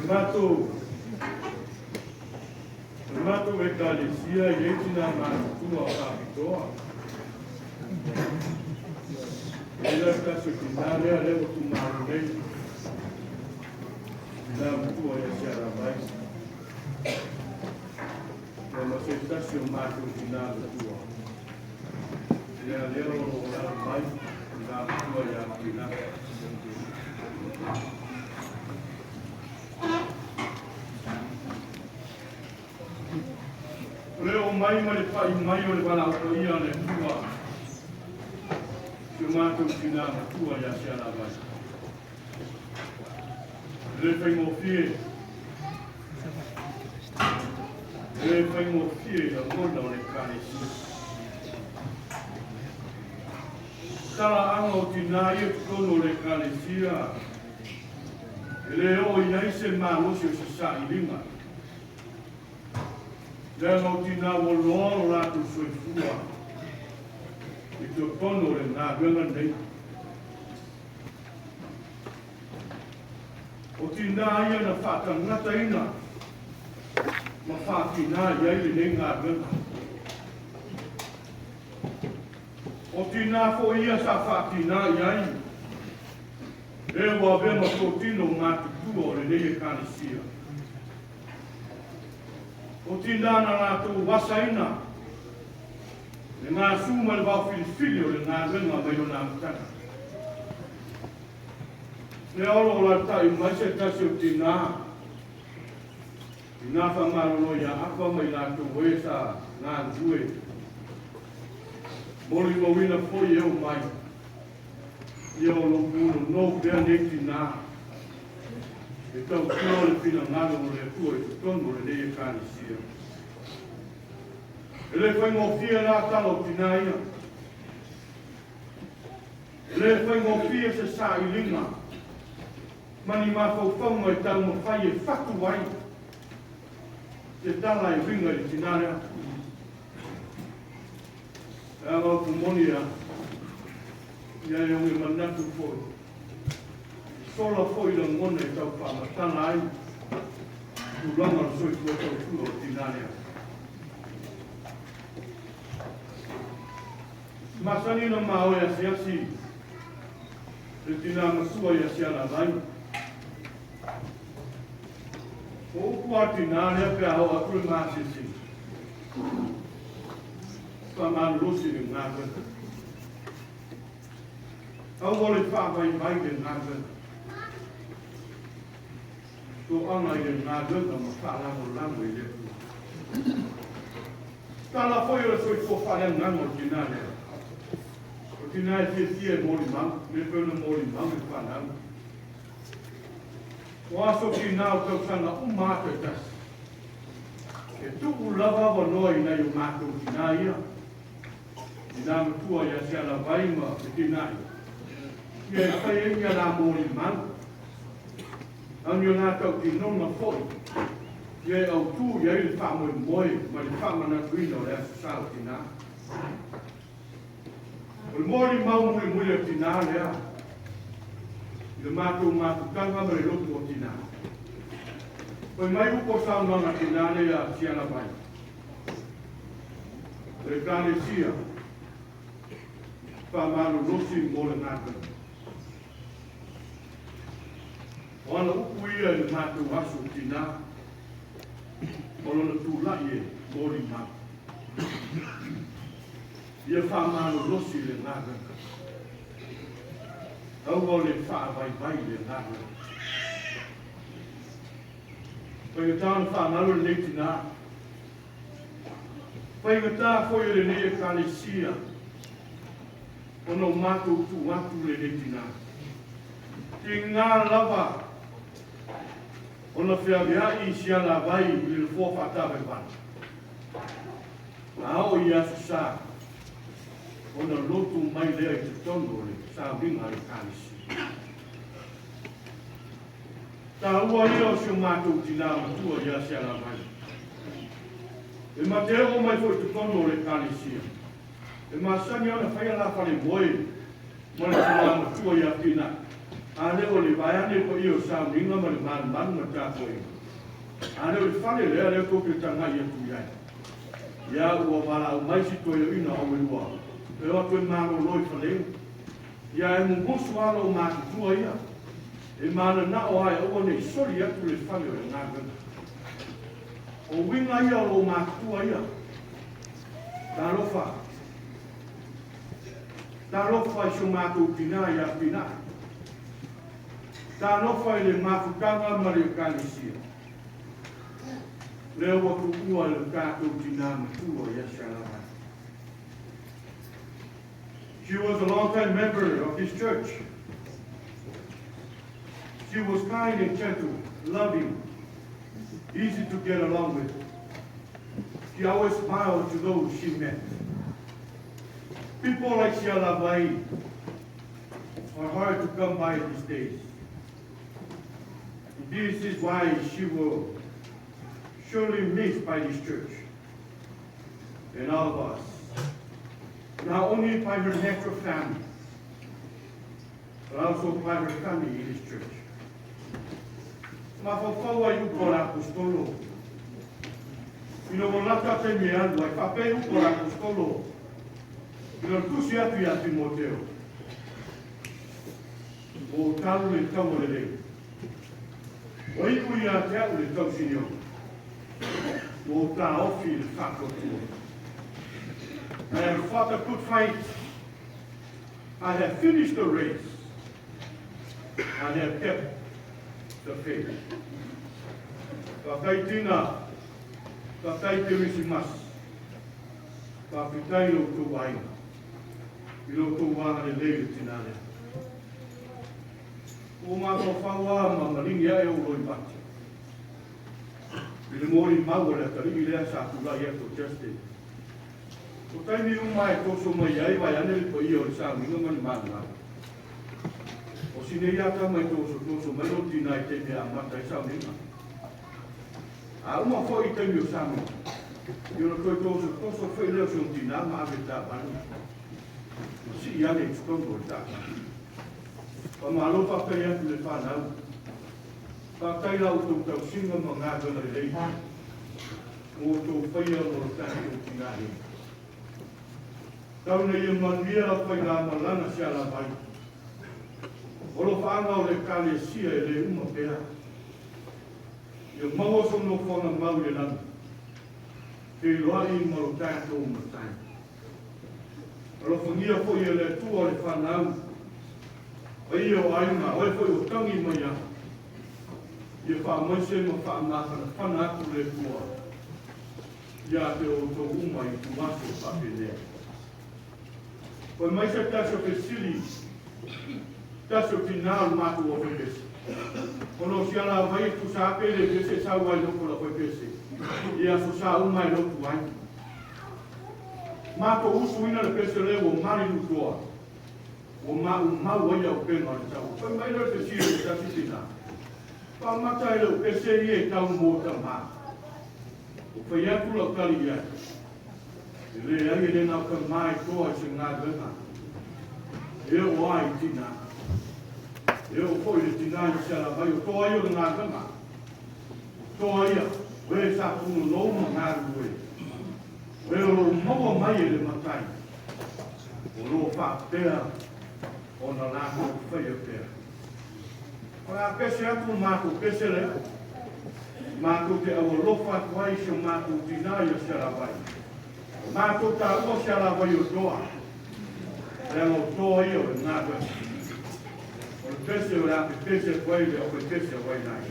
Mato e kalesia e tina matua kapitoa. Ela está se tinare a levo tu marunei. Ela matua e se arabai. Ela se está se o mato tinare tua. Ela levo o arabai. Ela matua e a tinare. Leo mai pai mai o le wala o ia le tua. Que mato tina tua ya se ala vai. Le fai mo fie. Le fai mo fie da mona o le kare si. Tala anga o tina ia kono le kare sia. Le o ia se malo se sa ilinga. Leo tina o loro la tu sui fua. E tu tono le na ganga nei. O tina ia na fata ngata ina. Ma fati na ia le nei ngā ganga. O tina fo ia sa fati na ia. E wa ve ma tino ngā tu o le nei e kanisia. O tinana la tu wasaina. Le ngā suma le wau filifili o le ngā renga mai o ngā mtana. Le olo o la tai mai se tasi o tina. Tina whamaro no ia apa mai la tu wesa ngā zue. Mori mawina foi eu mai. Ia o lo muno no pia ne tina. E tau tino le pina ngana o le kua e tono le nei e kānisia. E le whai ngō fia nā talo tina ia. E le whai ngō fia se sā i linga. Mani mā whauwhaunga e tau mo whai e whatu ai. Te tala e ringa i tina rea. E ala o kumoni a. Ia e onge manatu fōi. Sola foi la ngone e tau whamatana ai. Tu langa o soi tua tau tua o tinarea. Masani na mao e asiasi. E tina masua e asiana vai. O kua tinarea pe aho a kule maasisi. Whamanu rosi ni ngāka. Au wale whawai vai ni ngāka. Ko anga i ngā ganga ma whārango lango i le. Tala foi o soi ko wharango tinare. O tinare tia mori mang, me pēna mori mang i whanang. O aso ki nāo tau sana umāta tas. E tuku lava wa noi nei o mātou tinaia. I nā matua ia se ala vaima e tinai. Ia e whai e ia nā mori mang. Anio nā tau ki nonga foi. Ia e au tū, ia i le whamoe moe, ma le whamana tuina o le aso sāo tina. O le mori mau mui mui o tina lea. I le mātou mātutanga ma le lotu o tina. Poi mai upo sāo nana tina lea si ala vai. Le kāne sia. Whamano rosi mo le ngātana. O ana upu ia i mātou aso tina. O lona tūlai e mori mau. Ia whamano rosi le ngāgaka. Au o le whaavai vai le ngāgaka. Pai ngā tāna whamano le nei tina. Pai ngā tā foi le nei e kālesia. O no mātou tu atu le nei tina. Ki ngā lava. Ona whiawea i sia la vai i le fōwhatawe wana. Na ao i asu sā. Ona lotu mai lea i te tono le sā winga i kānisi. Tā ua ia o sio mātou tina matua i asia la vai. E ma te ego mai fo i te tono le kānisi. E ma sani ana whaia la whare moe. Ma le tina matua i a tina. ane o le vai ane ko io sa minga ma le man ma tāpoi. Ane o le whale lea lea ko ke tanga ia tu iai. Ia ua wala o mai si toi ina o me ua. E o toi mālo loi whaleu. Ia e mungosu ala o māki tua ia. E mana na o ai o nei sori atu le whale o ngā gana. O winga ia o māki tua ia. Tā rofa. Tā rofa i so mātou pina ia pina. Tā rofa i le mafutanga ma le kanisia. Leo wa kukua le kātou tina matua ia shalawai. She was a long-time member of this church. She was kind and gentle, loving, easy to get along with. She always smiled to those she met. People like Shalawai are hard to come by these days. This is why she will surely missed by this church and all of us. Not only by her natural family, but also by her family in this church. Mafafawa yu kora apostolo. Ino molata te me anu, ai pape yu kora apostolo. Ino tusi atu ya Timoteo. O talu le tau le leo. O iku ia te au le tau sinio. O ta ofi le whakatua. I have fought a good fight. I have finished the race. I have kept the faith. Kakai tina, kakai te risimas. Kapitai lo tu waina. Ilo tu wanga le leile tinale. O mātou whaua ma maringi ae o roi pati. Pile mori maua le taringi lea sa kula ia to juste. O taimi umai toso mai ai vai ane le po ia o le sa minga mani mana. O sine iata mai toso mai lo tina i te mea amata i sa minga. A uma fo i taimi o sa minga. Io lo toi toso fai leo se un tina ma ave ta bani. Si i ane i tukongo i ta bani. Pa malo pa pe atu le whanau. Pa tai lau tau tau singa ma ngā gana le rei. O tau whaia mo lo tāne o ki ngā rei. Tau na ia manuia la whai ngā malana si ala vai. O lo whaanga o le kāne sia e le uma pēra. Ia mawaso no whanga mau le nana. Ke loa i ma lo tāne o matai. O lo whangia whaia le tua le whanau. Ai o ainga, oi foi o tangi mai a. Ia wha mai se ma wha ngākana whana aku le kua. Ia te o tō umai tu maso whape lea. Koi mai se taso ke sili, taso ki nāu mātu o whepese. Kono si ala vai tu sa pere pese sa wai loko la whepese. Ia so sa umai loku ai. Mātu usu ina le pese leo o mari nutoa. O mau ai au pena le tau. Pai mai lor te sire te tasitina. Pa matai leo pese i e tau mō ta mā. O pai atu lau tali ia. E le ai le nau ka mai toa i se ngā gana. E o ai tina. E o koi le tina i se ala vai o toa i o ngā gana. Toa ia. Oe sa kunu lou ma ngā rue. Oe o lo maua mai e le matai. O lo whapea. O na lāko whai o pēr. O nā pese atu mātou pese lea. Mātou te awa lofa tuai se mātou tina i o Shalawai. Mātou tā ua Shalawai o toa. Rea o toa i o ngā gana. O pese o rāpe pese wai le o pese wai nai.